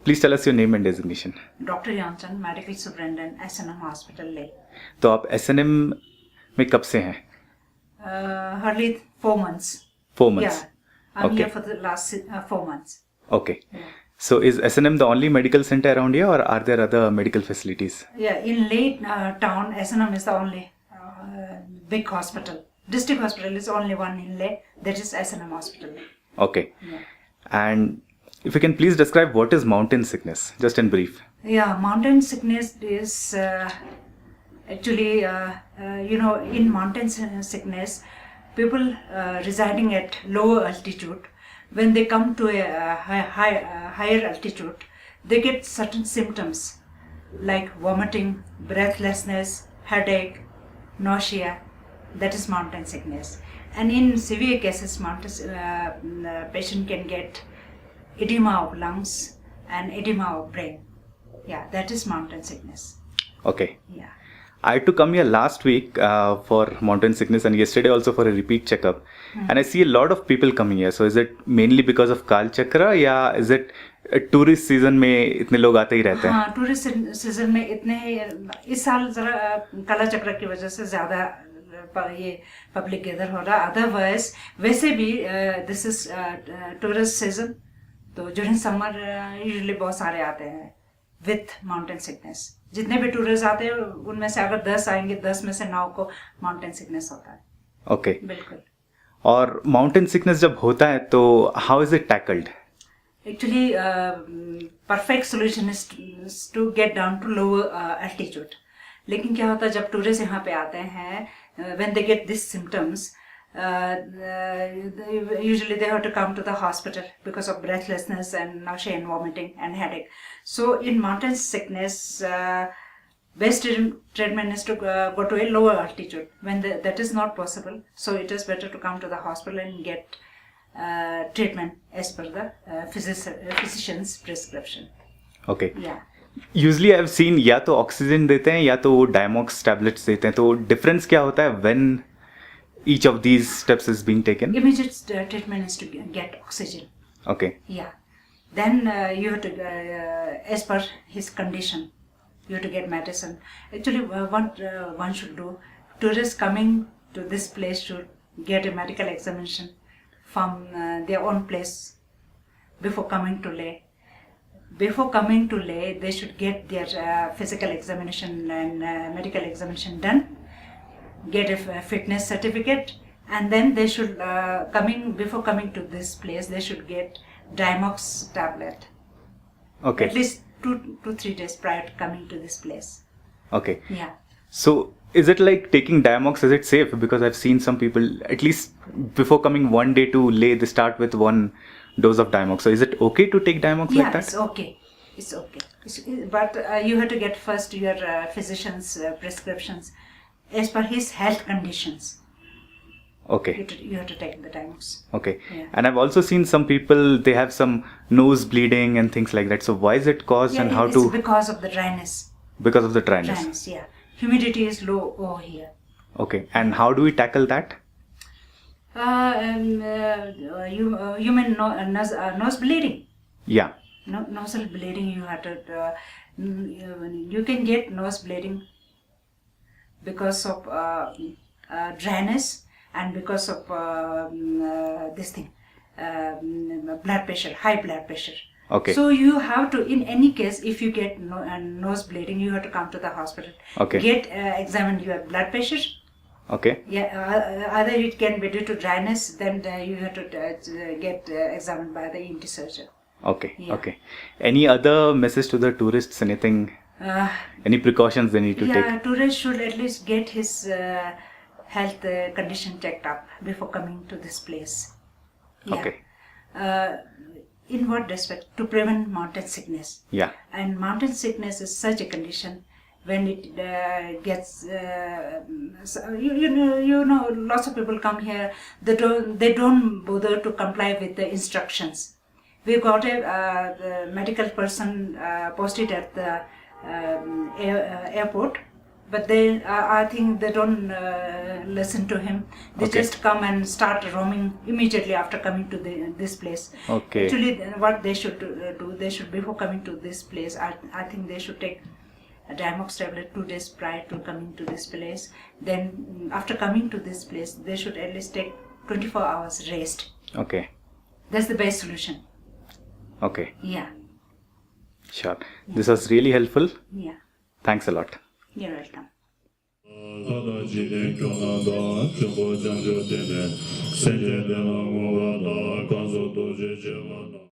Please tell us your name and designation. Doctor Yanchand, medical superintendent SNM hospital ले। तो आप SNM में कब से हैं? Hardly 4 months. 4 months. Yeah, I'm Okay. here for the last 4 months. Okay. So is SNM the only medical center around here, or are there other medical facilities? Yeah, in Leh town, SNM is the only big hospital. District hospital is only one in Leh. That is SNM hospital. Okay. Yeah. And if you can please describe what is mountain sickness, just in brief. Yeah, mountain sickness is actually, in mountain sickness, people residing at lower altitude, when they come to a higher altitude, they get certain symptoms like vomiting, breathlessness, headache, nausea. That is mountain sickness. And in severe cases, patient can get edema of lungs and edema of brain. Yeah, that is mountain sickness. Okay. Yeah. I had to come here last week for mountain sickness, and yesterday also for a repeat checkup. And I see a lot of people coming here. So is it mainly because of Kal Chakra, या is it tourist season में इतने लोग आते ही रहते हैं? हाँ, tourist season में इतने इस साल जरा काला चक्र की वजह से ज़्यादा ये पब्लिक गैदर हो रहा। अदरवाइज वैसे भी दिस इज टूरिस्ट सीजन, तो ड्यूरिंग समर यूजुअली बहुत सारे आते हैं विथ माउंटेन सिकनेस। जितने भी टूरिस्ट आते हैं उनमें से अगर 10 आएंगे, 10 में से 9 को माउंटेन सिकनेस होता है। ओके। बिल्कुल। और माउंटेन सिकनेस जब होता है तो how is it tackled? Actually perfect solution is to get down to lower altitude. लेकिन क्या होता है जब टूरिस्ट यहाँ पे आते हैं, when they get this symptoms, usually they have to come to the hospital because of breathlessness and nausea and vomiting and headache. So in mountain sickness, best treatment is to go to a lower altitude. When that is not possible, so it is better to come to the hospital and get treatment as per the physician's prescription. Okay. Yeah. Usually I have seen या तो oxygen देते हैं या तो वो Diamox tablets देते हैं, तो डिफरेंस क्या होता है when each of these steps is being taken? Immediate treatment is to get oxygen. Okay. Yeah. Then you have to, as per his condition, you have to get medicine. Actually, what one should do, tourists coming to this place should get a medical examination from their own place before coming to Leh. Before coming to Leh, they should get their physical examination and medical examination done, get a fitness certificate, and then they should before coming to this place they should get Diamox tablet. Okay. At least 2 to 3 days prior to coming to this place. Okay. Yeah. So is it like taking Diamox, is it safe? Because I've seen some people at least before coming one day to Leh they start with 1 dose of Diamox. So is it okay to take Diamox like that? Yeah, it's okay. It's okay. But you have to get first your physician's prescriptions as per his health conditions. Okay. You have to take the Diamox. Okay. Yeah. And I've also seen some people, they have some nose bleeding and things like that. So why is it caused, Yeah, and how it's to? because of the dryness. Because of the dryness. Dryness, yeah. Humidity is low over here. Okay. And how do we tackle that? You mean nose bleeding? Yeah. Nasal bleeding. You have to. You can get nose bleeding because of dryness and because of this thing, blood pressure, high blood pressure. Okay. So you have to, in any case, if you get nose bleeding, you have to come to the hospital. Okay. Get examined your blood pressure. Okay. Yeah. Either it can be due to dryness, then you have to get examined by the ENT surgeon. Okay. Yeah. Okay. Any other message to the tourists? Anything? Any precautions they need to take? Yeah, tourists should at least get his health condition checked up before coming to this place. Yeah. Okay. In what respect? To prevent mountain sickness. Yeah. And mountain sickness is such a condition when it gets you know lots of people come here, they don't bother to comply with the instructions. We got a medical person posted at the airport, but they I think they don't listen to him. They Okay. just come and start roaming immediately after coming to this place. Okay. Actually, what they should do, they should, before coming to this place, I think they should take a Diamox tablet 2 days prior to coming to this place. Then after coming to this place, they should at least take 24 hours rest. Okay. That's the best solution. Okay. Yeah. Sure. This was really helpful. Yeah. Thanks a lot. You're welcome.